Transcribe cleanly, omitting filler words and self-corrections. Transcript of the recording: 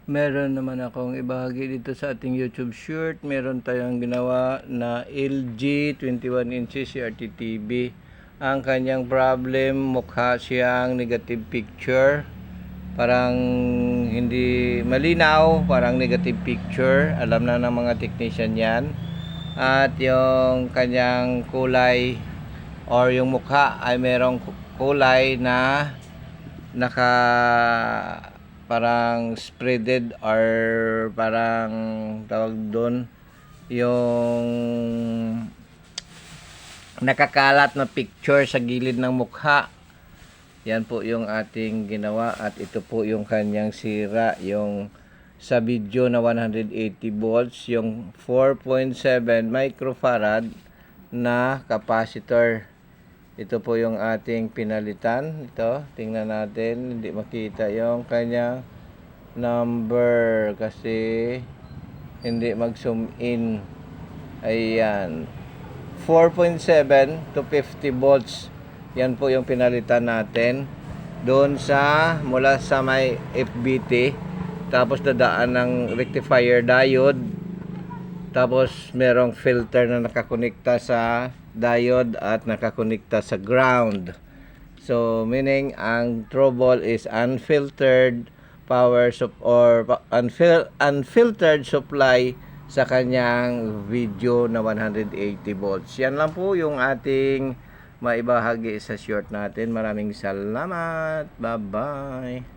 Meron naman akong ibahagi dito sa ating YouTube short. Meron tayong ginawa na LG 21 inches CRT TV. Ang kanyang problem, mukha siyang negative picture. Parang hindi malinaw, parang negative picture. Alam na ng mga technician yan. At yung kanyang kulay or yung mukha ay merong kulay na naka parang spreaded or parang tawag doon yung nakakalat na picture sa gilid ng mukha. Yan po yung ating ginawa at ito po yung kanyang sira, yung sa video na 180 volts, yung 4.7 microfarad na capacitor. Ito po yung ating pinalitan. Ito, tingnan natin. Hindi makita yung kanyang number kasi hindi mag-zoom in. Ayan. 4.7 to 50 volts. Yan po yung pinalitan natin. Doon sa, mula sa may FBT. Tapos dadaan ng rectifier diode. Tapos merong filter na nakakonekta sa diode at nakakonekta sa ground. So meaning ang trouble is unfiltered power or unfiltered supply sa kanyang video na 180 volts. Yan lang po yung ating maibahagi sa short natin. Maraming salamat. Bye-bye.